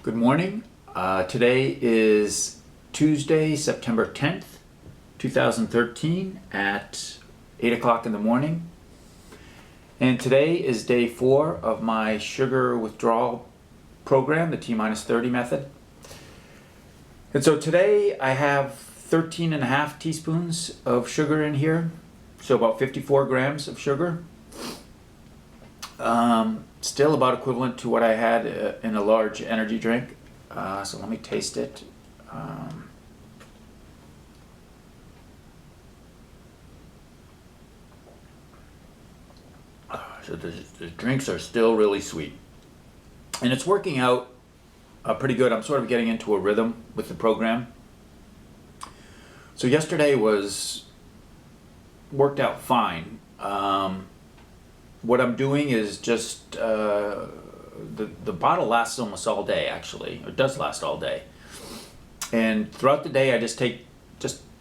Good morning. Today is Tuesday, September 10th, 2013 at 8 o'clock in the morning. And today is day 4 of my sugar withdrawal program, the T-30 method. And so today I have 13.5 teaspoons of sugar in here, so about 54 grams of sugar. Still about equivalent to what I had in a large energy drink. So let me taste it. So the drinks are still really sweet. And it's working out pretty good. I'm sort of getting into a rhythm with the program. So yesterday worked out fine. What I'm doing is just the bottle lasts almost all day, actually. It does last all day, and throughout the day I just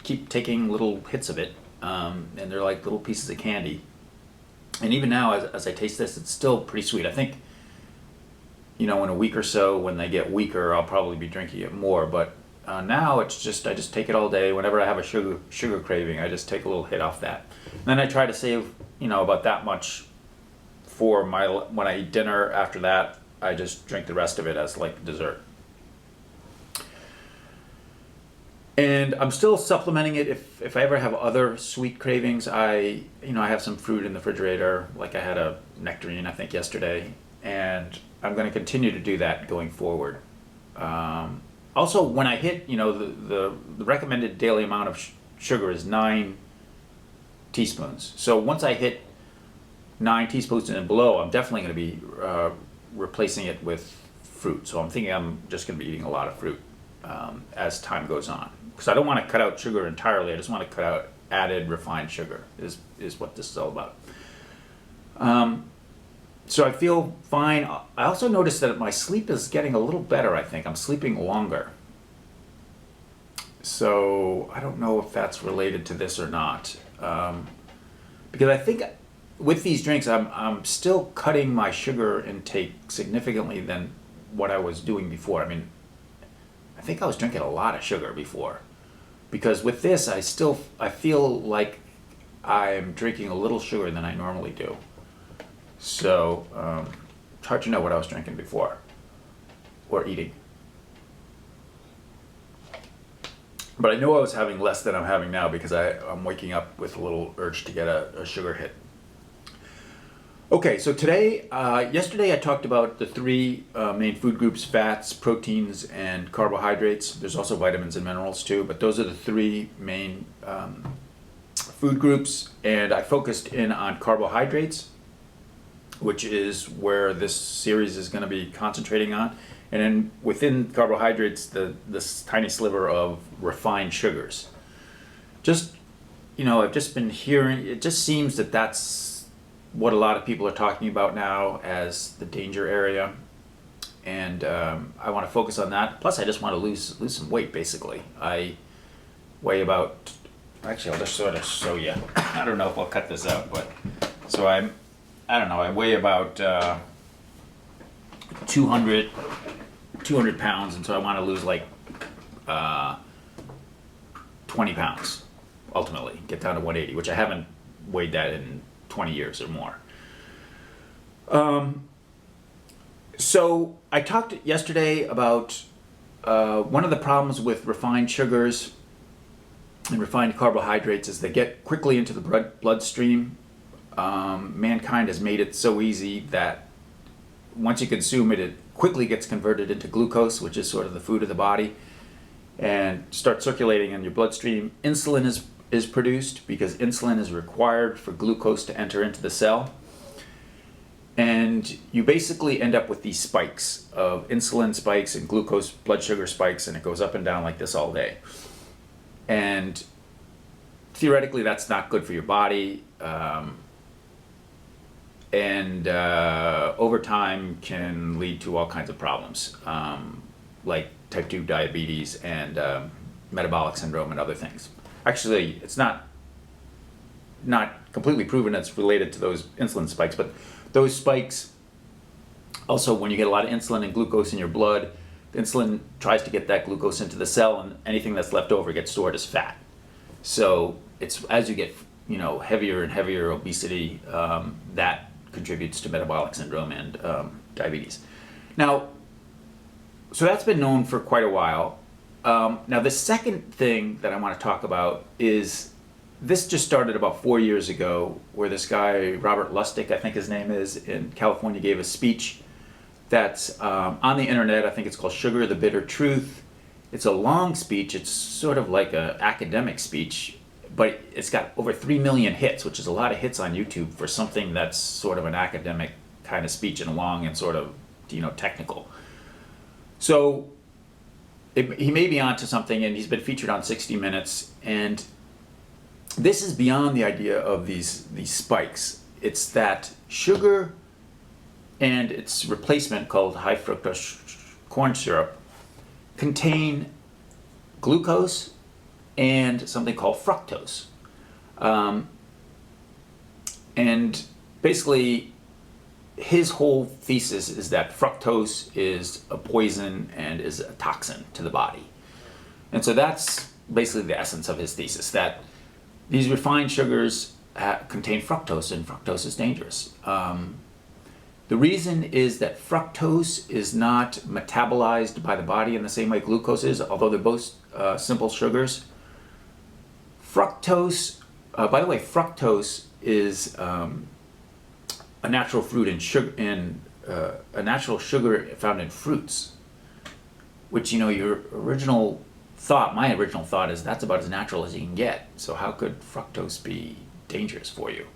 keep taking little hits of it, and they're like little pieces of candy. And even now, as I taste this, it's still pretty sweet. I think, in a week or so, when they get weaker, I'll probably be drinking it more. But now it's just I just take it all day. Whenever I have a sugar craving, I just take a little hit off that. And then I try to save about that much for when I eat dinner. After that, I just drink the rest of it as like dessert. And I'm still supplementing it if I ever have other sweet cravings. I have some fruit in the refrigerator, like I had a nectarine I think yesterday, and I'm going to continue to do that going forward. Also, when I hit, the recommended daily amount of sugar is 9 teaspoons. So once I hit 9 teaspoons and below, I'm definitely going to be replacing it with fruit. So I'm thinking I'm just going to be eating a lot of fruit as time goes on. Because I don't want to cut out sugar entirely. I just want to cut out added refined sugar is what this is all about. So I feel fine. I also noticed that my sleep is getting a little better, I think. I'm sleeping longer. So I don't know if that's related to this or not. Because I think with these drinks, I'm still cutting my sugar intake significantly than what I was doing before. I mean, I think I was drinking a lot of sugar before. Because with this, I feel like I'm drinking a little sugar than I normally do. So it's hard to know what I was drinking before or eating. But I know I was having less than I'm having now because I'm waking up with a little urge to get a sugar hit. Okay, so yesterday I talked about the 3 main food groups: fats, proteins, and carbohydrates. There's also vitamins and minerals too, but those are the 3 main food groups. And I focused in on carbohydrates, which is where this series is going to be concentrating on. And then within carbohydrates, this tiny sliver of refined sugars. I've just been hearing, it just seems that that's what a lot of people are talking about now as the danger area. And I want to focus on that. Plus, I just want to lose some weight, basically. I weigh about, actually, I'll just sort of show you. I don't know if I'll cut this out, but, so I don't know, I weigh about 200 pounds, and so I want to lose like 20 pounds, ultimately, get down to 180, which I haven't weighed that in 20 years or more. So I talked yesterday about one of the problems with refined sugars and refined carbohydrates is they get quickly into the bloodstream. Mankind has made it so easy that once you consume it, it quickly gets converted into glucose, which is sort of the food of the body, and starts circulating in your bloodstream. Insulin is produced because insulin is required for glucose to enter into the cell. And you basically end up with these spikes of insulin spikes and glucose blood sugar spikes, and it goes up and down like this all day. And theoretically, that's not good for your body. And over time can lead to all kinds of problems, like type 2 diabetes and metabolic syndrome and other things. Actually, it's not completely proven it's related to those insulin spikes, but those spikes also, when you get a lot of insulin and glucose in your blood, The insulin tries to get that glucose into the cell, and anything that's left over gets stored as fat. So it's as you get heavier and heavier obesity, that contributes to metabolic syndrome and diabetes. Now, so that's been known for quite a while. Now, the second thing that I want to talk about is this just started about 4 years ago, where this guy, Robert Lustig, I think his name is, in California, gave a speech that's on the internet. I think it's called Sugar, the Bitter Truth. It's a long speech. It's sort of like an academic speech, but it's got over 3 million hits, which is a lot of hits on YouTube for something that's sort of an academic kind of speech and long and sort of, technical. So he may be onto something, and he's been featured on 60 Minutes, and this is beyond the idea of these spikes. It's that sugar and its replacement, called high fructose corn syrup, contain glucose and something called fructose. And basically, his whole thesis is that fructose is a poison and is a toxin to the body. And so that's basically the essence of his thesis, that these refined sugars contain fructose, and fructose is dangerous. The reason is that fructose is not metabolized by the body in the same way glucose is, although they're both simple sugars. Fructose, by the way, fructose is a natural fruit and sugar, a natural sugar found in fruits, which your original thought, my original thought is that's about as natural as you can get. So how could fructose be dangerous for you?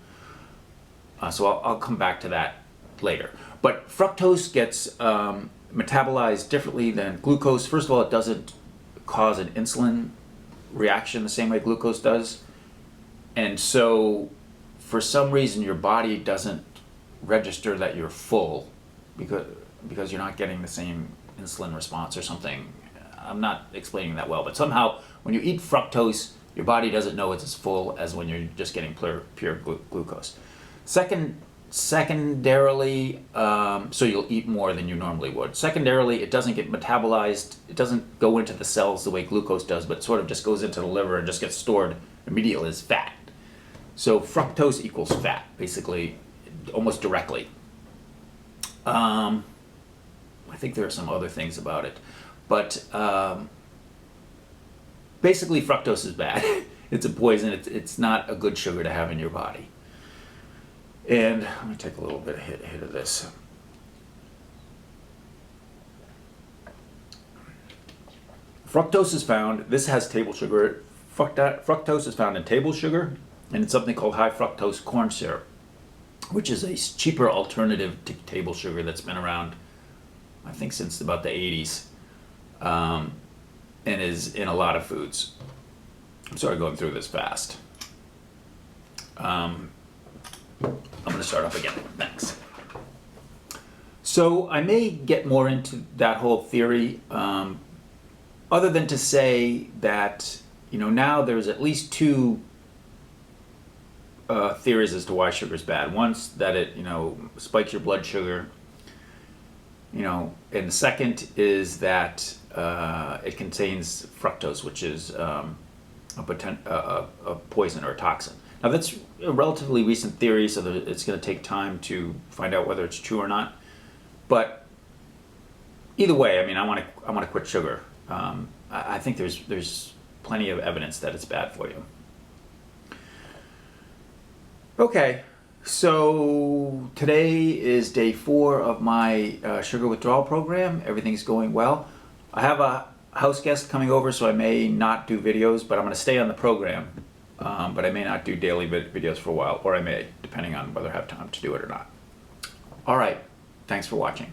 So I'll come back to that later. But fructose gets metabolized differently than glucose. First of all, it doesn't cause an insulin reaction the same way glucose does. And so for some reason your body doesn't register that you're full because you're not getting the same insulin response or something. I'm not explaining that well, but somehow when you eat fructose, your body doesn't know it's as full as when you're just getting pure glucose. Secondarily, so you'll eat more than you normally would. Secondarily, it doesn't get metabolized. It doesn't go into the cells the way glucose does, but sort of just goes into the liver and just gets stored immediately as fat. So fructose equals fat, basically, almost directly. I think there are some other things about it, but basically fructose is bad. It's a poison. It's not a good sugar to have in your body. And let me take a little bit of hit of this. Fructose is found, this has table sugar. Fructose is found in table sugar and in something called high fructose corn syrup, which is a cheaper alternative to table sugar that's been around, I think, since about the 80s, and is in a lot of foods. I'm sorry going through this fast. I'm going to start up again. Thanks. So I may get more into that whole theory, other than to say that, now there's at least two theories as to why sugar is bad. One's that it, spikes your blood sugar, and the second is that it contains fructose, which is a poison or a toxin. Now that's a relatively recent theory, so that it's going to take time to find out whether it's true or not. But either way, I want to quit sugar. I think there's plenty of evidence that it's bad for you. Okay, so today is day 4 of my sugar withdrawal program. Everything's going well. I have a house guest coming over, so I may not do videos, but I'm going to stay on the program. But I may not do daily videos for a while, or I may, depending on whether I have time to do it or not. All right, thanks for watching.